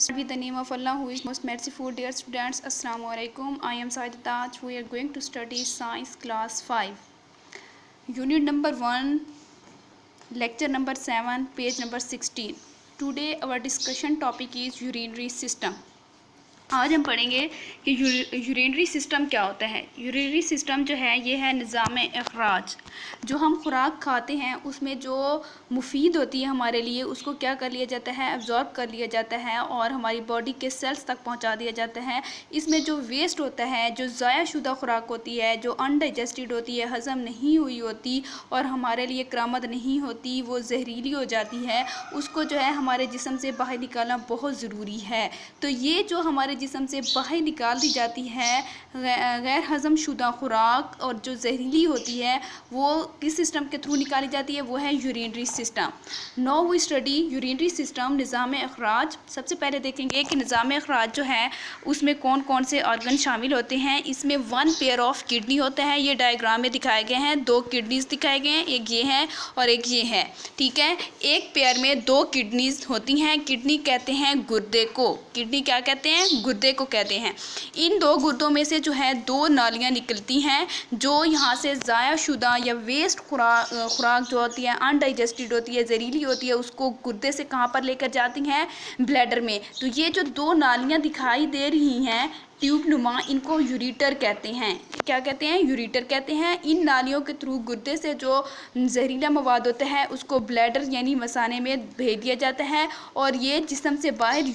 Start with the name of Allah who is most merciful. Dear students, Assalamu alaikum. I am Saida Taj. We are going to study Science Class 5. Unit number 1, Lecture number 7, page number 16. Today our discussion topic is urinary system. आज हम पढ़ेंगे कि urinary system क्या होता है। Urinary system जो है ये है निज़ाम अखराज। जो हम खुराक खाते हैं उसमें जो मुफीद होती है हमारे लिए उसको क्या कर लिया जाता है, एब्जॉर्ब कर लिया जाता है और हमारी बॉडी के सेल्स तक पहुंचा दिया जाता है। इसमें जो वेस्ट होता है, जो ज़ाया शुदा खुराक होती है, जो अनडाइजेस्टेड होती है, हज़म नहीं हुई होती और हमारे लिए करामद नहीं होती, वो जहरीली हो जाती है, उसको जो है हमारे जिस्म से बाहर निकालना बहुत ज़रूरी है। तो ये जो हमारे जिस्म से बाहर निकाल दी जाती है गैर हज़म शुदा खुराक और जो जहरीली होती है वो किस सिस्टम के थ्रू निकाली जाती है, वो है urinary system. Now we study urinary system, निज़ाम अखराज। सबसे पहले देखेंगे कि निज़ाम अखराज जो है उसमें कौन कौन से ऑर्गन शामिल होते हैं। इसमें 1 पेयर ऑफ किडनी होता है, ये डायग्राम में दिखाए गए हैं। 2 किडनीज दिखाए गए हैं, एक ये है और एक ये है, ठीक है। एक पेयर में 2 किडनीज होती हैं। किडनी कहते हैं गुर्दे को, किडनी क्या कहते हैं, गुर्दे को कहते हैं। इन 2 गुर्दों में से जो है 2 नालियाँ निकलती हैं जो यहाँ से ज़ाया शुदा या वेस्ट खुराक जो होती है, अनडाइजेस्टेड होती है, जहरीली होती है, उसको गुर्दे से कहाँ पर लेकर जाती हैं, ब्लैडर में। तो ये जो 2 नालियाँ दिखाई दे रही हैं ट्यूब नुमा, इनको यूरेटर कहते हैं। क्या कहते हैं, यूरेटर कहते हैं। इन नालियों के थ्रू गुर्दे से जो जहरीला मवाद होता है उसको ब्लैडर यानी मसाने में भेज दिया जाता है और ये जिस्म से बाहर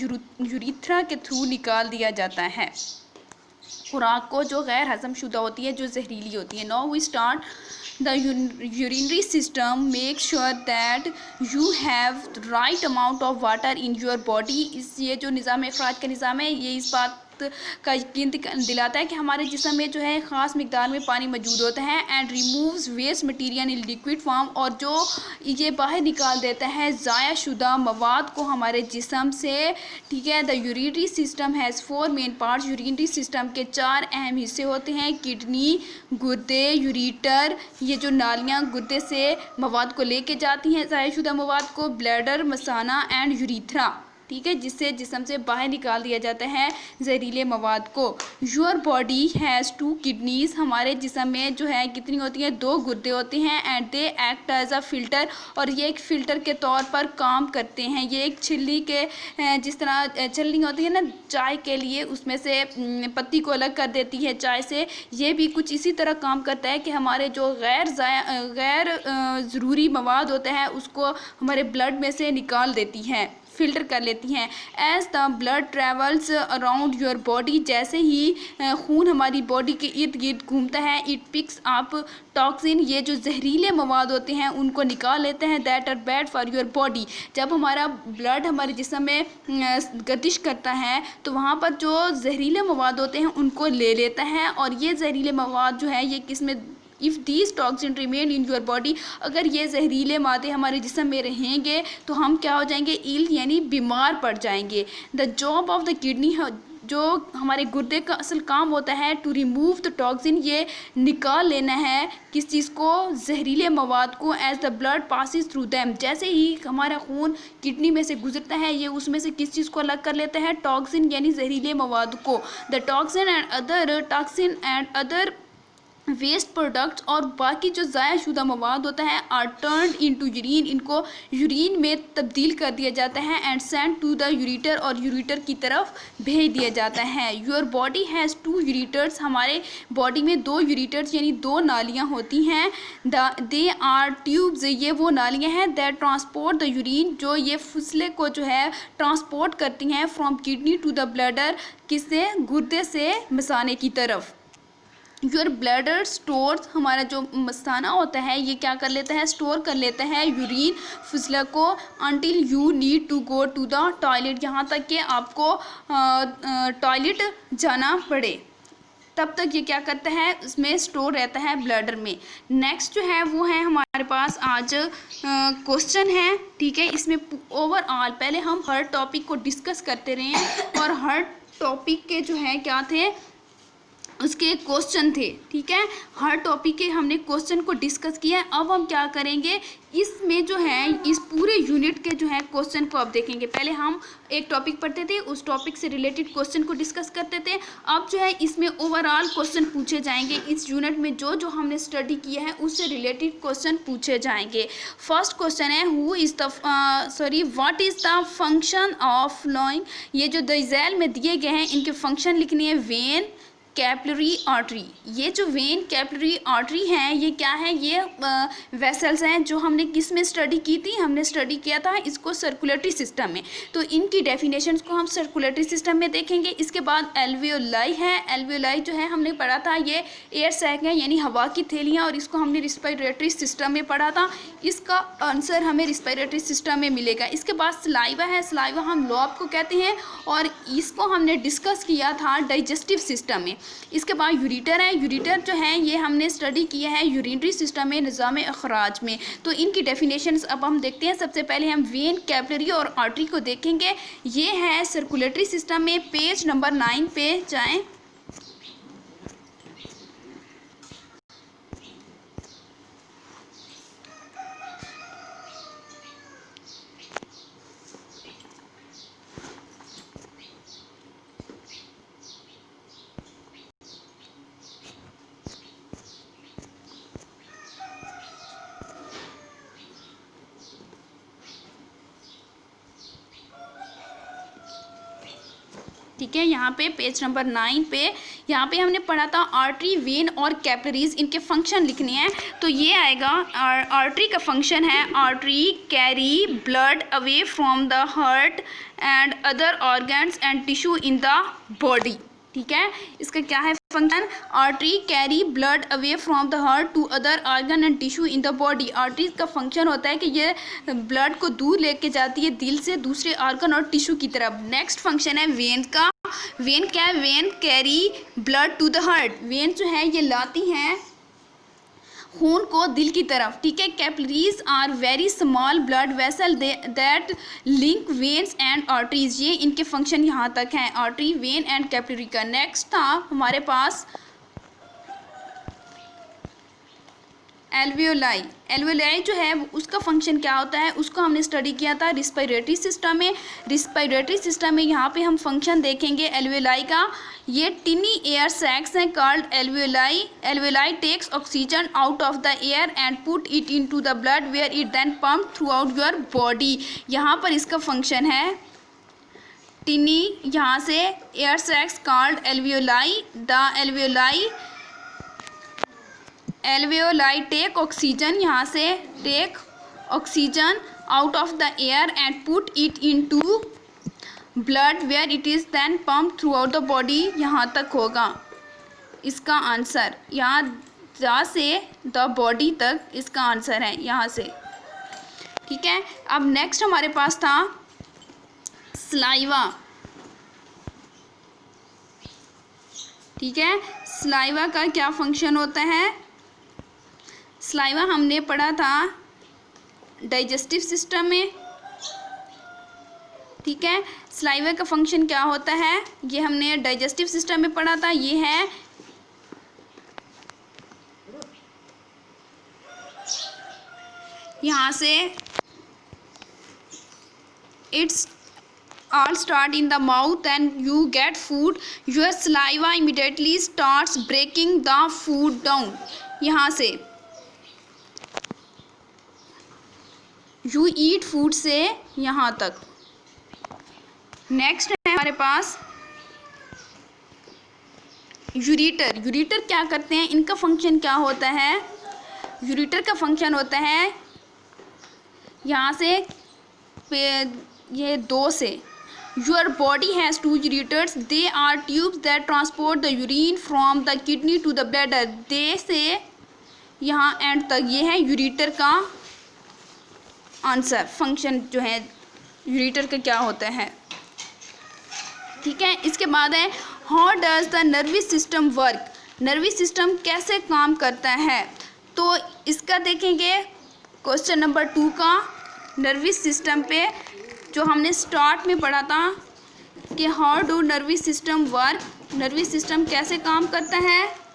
यूरिथ्रा के थ्रू निकाल दिया जाता है खुराक को जो गैर हज़म शुदा होती है, जो जहरीली होती है। Now we start the urinary system. Make sure that you have right amount of water in your body. इस ये जो निज़ाम अखराज का निज़ाम है ये इस बात का यकीन दिलाता है कि हमारे जिस्म में जो है ख़ास मिकदार में पानी मौजूद होता है and removes waste material in liquid form, और जो ये बाहर निकाल देता है ज़ाया शुदा मवाद को हमारे जिस्म से, ठीक है। The urinary system has 4 main parts. Urinary system के 4 अहम हिस्से होते हैं, किडनी, गुर्दे, यूरेटर, ये जो नालियाँ गुर्दे से मवाद को लेके जाती हैं ज़ाया शुदा मवाद को, ब्लैडर, मसाना एंड यूरिथ्रा, ठीक है, जिससे जिस्म से बाहर निकाल दिया जाता है जहरीले मवाद को। Your body has 2 kidneys. हमारे जिस्म में जो है कितनी होती हैं, 2 गुर्दे होते हैं and they act as a filter, और ये एक फ़िल्टर के तौर पर काम करते हैं। ये एक छिल्ली के जिस तरह छलनी होती है ना चाय के लिए, उसमें से पत्ती को अलग कर देती है चाय से, ये भी कुछ इसी तरह काम करता है कि हमारे जो गैर ज़रूरी मवाद होता है उसको हमारे ब्लड में से निकाल देती हैं, फ़िल्टर कर लेती हैं। As the blood travels around your body, जैसे ही खून हमारी बॉडी के इर्द गिर्द घूमता है, इट पिक्स अप टॉक्सिन, ये जो जहरीले मवाद होते हैं उनको निकाल लेते हैं, that are bad for your body. जब हमारा ब्लड हमारे जिस्म में गर्दिश करता है तो वहाँ पर जो जहरीले मवाद होते हैं उनको ले लेता है, और ये जहरीले मवाद जो है ये किस में, if these toxin remain in your body, अगर ये जहरीले मादे हमारे जिस्म में रहेंगे तो हम क्या हो जाएंगे, इल यानी बीमार पड़ जाएंगे। The job of the kidney, जो हमारे गुर्दे का असल काम होता है, टू रिमूव द टॉक्सिन, ये निकाल लेना है किस चीज़ को, जहरीले मवाद को। As the blood passes through them, जैसे ही हमारा खून किडनी में से गुजरता है ये उसमें से किस चीज़ को अलग कर लेता है, टॉक्सिन यानी जहरीले मवाद को। The toxin and other waste products, और बाकी जो ज़ाया शुदा मवाद होता है, आर टर्न्ड इनटू यूरिन, इनको यूरिन में तब्दील कर दिया जाता है and send to the ureter, और यूरेटर की तरफ भेज दिया जाता है। योर बॉडी हैज़ 2 यूरेटर्स, हमारे बॉडी में 2 यूरेटर्स यानी 2 नालियाँ होती हैं। दे आर ट्यूब्स, ये वो नालियाँ हैं, दैट ट्रांसपोर्ट द यूरिन, जो ये फुसले को जो है ट्रांसपोर्ट करती हैं from kidney to the bladder, किससे, गुर्दे से मसाने की तरफ। योर ब्लैडर स्टोर्स, हमारा जो मसाना होता है ये क्या कर लेता है, स्टोर कर लेता है यूरिन फुसला को, until you need to go to the toilet, यहाँ तक कि आपको टॉयलेट जाना पड़े तब तक ये क्या करता है, इसमें स्टोर रहता है ब्लैडर में। नेक्स्ट जो है वो है हमारे पास आज क्वेश्चन है, ठीक है। इसमें ओवरऑल पहले हम हर टॉपिक को डिस्कस करते रहे और हर टॉपिक के जो है क्या थे, उसके क्वेश्चन थे, ठीक है। हर टॉपिक के हमने क्वेश्चन को डिस्कस किया है। अब हम क्या करेंगे, इसमें जो है इस पूरे यूनिट के जो है क्वेश्चन को अब देखेंगे। पहले हम एक टॉपिक पढ़ते थे, उस टॉपिक से रिलेटेड क्वेश्चन को डिस्कस करते थे। अब जो है इसमें ओवरऑल क्वेश्चन पूछे जाएंगे। इस यूनिट में जो जो हमने स्टडी किया है उससे रिलेटेड क्वेश्चन पूछे जाएंगे। फर्स्ट क्वेश्चन है what is the function of flowing. ये जो डिज़ेल में दिए गए हैं इनके फंक्शन लिखनी है। When, capillary, artery. ये जो वेन, कैपिलरी, आर्टरी हैं ये क्या है, ये वेसल्स हैं जो हमने किस में स्टडी की थी, हमने स्टडी किया था इसको सर्कुलेटरी सिस्टम में। तो इनकी डेफिनेशंस को हम सर्कुलेटरी सिस्टम में देखेंगे। इसके बाद एल्वियोलाई है। एल्वियोलाई जो है हमने पढ़ा था ये एयर सैक है यानी हवा की थैलियाँ, और इसको हमने रिस्पिरेटरी सिस्टम में पढ़ा था। इसका आंसर हमें रिस्पिरेटरी सिस्टम में मिलेगा। इसके बाद सलाइवा है। सलाइवा हम लॉब को कहते हैं और इसको हमने डिस्कस किया था डाइजेस्टिव सिस्टम में। इसके बाद यूरिटर है। यूरिटर जो है ये हमने स्टडी किया है यूरिनरी सिस्टम में, निज़ाम अखराज में। तो इनकी डेफिनेशंस अब हम देखते हैं। सबसे पहले हम वेन, कैपिलरी और आर्टरी को देखेंगे। ये है सर्कुलेटरी सिस्टम में। पेज नंबर 9 पे जाएं। ठीक है, यहाँ पे पेज नंबर 9 पे यहाँ पे हमने पढ़ा था आर्टरी, वेन और कैपिलरीज, इनके फंक्शन लिखने हैं। तो ये आएगा, आर्टरी का फंक्शन है artery carry blood away from the heart and other organs and tissue in the body. ठीक है, इसका क्या है function, artery carry blood away from the heart to other organ and tissue in the body. Artery का function होता है कि ये ब्लड को दूर लेके जाती है दिल से दूसरे ऑर्गन और टिश्यू की तरफ। नेक्स्ट फंक्शन है वेन का। वेन क्या है, vein carry blood to the heart. Vein जो है ये लाती हैं खून को दिल की तरफ। ठीक है, capillaries are very small blood vessel that link veins and arteries. ये इनके फंक्शन यहाँ तक हैं, आर्टरी, वेन एंड कैपिलरी का। नेक्स्ट था हमारे पास एल्वियोलाई। एल्वियोलाई जो है उसका फंक्शन क्या होता है, उसको हमने स्टडी किया था रिस्पिरेटरी सिस्टम में। रिस्पिरेटरी सिस्टम में यहाँ पे हम फंक्शन देखेंगे एल्वियोलाई का। ये टिनी एयर सैक्स हैं called alveoli. Alveoli takes oxygen out of the air and put it into the blood where it then pump throughout your body. यहाँ पर इसका फंक्शन है टिनी, यहाँ से air sacs called alveoli. The alveoli take oxygen, यहाँ से take oxygen out of the air and put it into blood where it is then pump throughout the body. यहाँ तक होगा इसका आंसर, यहाँ से द बॉडी तक इसका आंसर है यहाँ से। ठीक है, अब नेक्स्ट हमारे पास था सलाइवा। ठीक है, सलाइवा का क्या फंक्शन होता है, सलाइवा हमने पढ़ा था डाइजेस्टिव सिस्टम में। ठीक है, सलाइवा का फंक्शन क्या होता है ये हमने डाइजेस्टिव सिस्टम में पढ़ा था। ये है यहाँ से it's all start in the mouth and you get food, your saliva immediately starts breaking the food down। यहाँ से you eat food से यहाँ तक। नेक्स्ट है हमारे पास यूरिटर। यूरिटर क्या करते हैं, इनका फंक्शन क्या होता है, यूरिटर का फंक्शन होता है यहाँ से ये दो से Your body has two ureters. They are tubes that transport the urine from the kidney to the bladder. They से यहाँ एंड तक, ये है यूरिटर का आंसर। फंक्शन जो है यूरिटर का क्या होता है। ठीक है, इसके बाद है how does the nervous system work. Nervous system कैसे काम करता है, तो इसका देखेंगे क्वेश्चन नंबर 2 का। नर्वस सिस्टम पे जो हमने स्टार्ट में पढ़ा था कि how do nervous system work, nervous system कैसे काम करता है।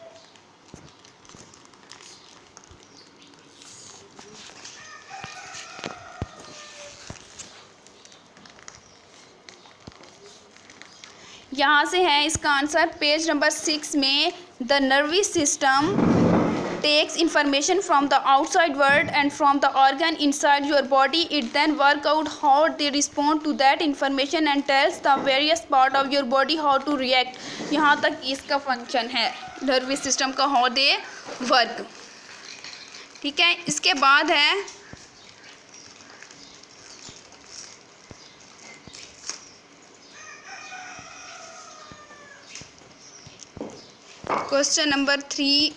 यहाँ से है इसका आंसर पेज नंबर 6 में। The nervous system takes information from the outside world and from the organ inside your body. It then work out how they respond to that information and tells the various part of your body how to react. यहाँ तक इसका function है nervous system का, how they work। ठीक है, इसके बाद है क्वेश्चन नंबर 3।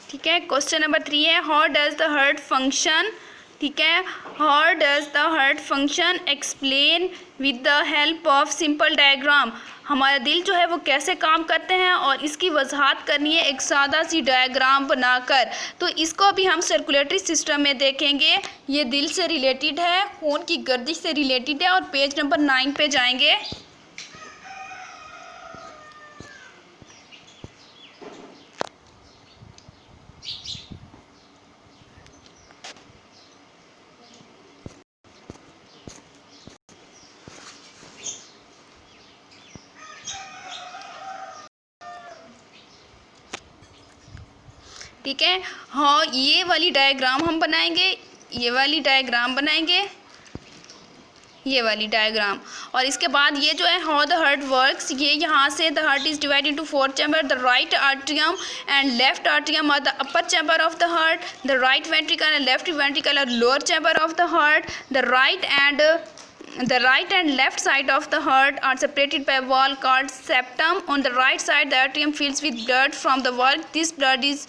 ठीक है, क्वेश्चन नंबर 3 है how does the heart function. ठीक है, how does the heart function, explain with the help of simple diagram. हमारा दिल जो है वो कैसे काम करते हैं और इसकी वजाहत करनी है एक सादा सी डायग्राम बनाकर। तो इसको भी हम सर्कुलेटरी सिस्टम में देखेंगे। ये दिल से रिलेटेड है, खून की गर्दिश से रिलेटेड है और पेज नंबर 9 पे जाएंगे। ठीक है, हाँ ये वाली डायग्राम हम बनाएंगे, ये वाली डायग्राम बनाएंगे, ये वाली डायग्राम। और इसके बाद ये जो है हाउ द हार्ट वर्क्स, ये यहाँ से the heart is divided into 4 chamber. The right atrium and left atrium are the upper chamber of the heart. The right ventricle and left ventricle are lower chamber of the heart. The right and left side of the heart are separated by a wall called septum. On the right side, the atrium fills with blood from the wall. This blood is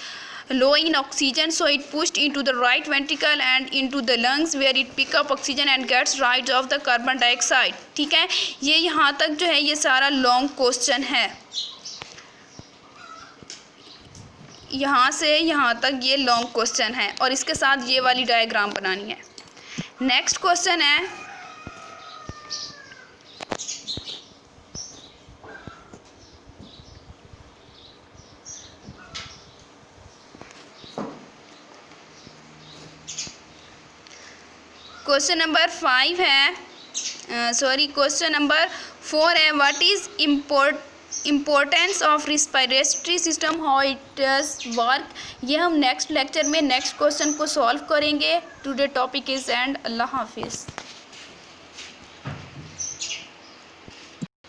low in oxygen, so it pushed into the right ventricle and into the lungs, where it pick up oxygen and gets rid of the carbon dioxide. ठीक है, ये यहाँ तक जो है ये सारा long question है। यहाँ से यहाँ तक ये लॉन्ग क्वेश्चन है और इसके साथ ये वाली डायग्राम बनानी है। नेक्स्ट क्वेश्चन है क्वेश्चन नंबर 5 है, क्वेश्चन नंबर 4 है what is importance of respiratory system, how it does work. ये हम नेक्स्ट लेक्चर में नेक्स्ट क्वेश्चन को सॉल्व करेंगे। Today topic is end. अल्लाह हाफिज़।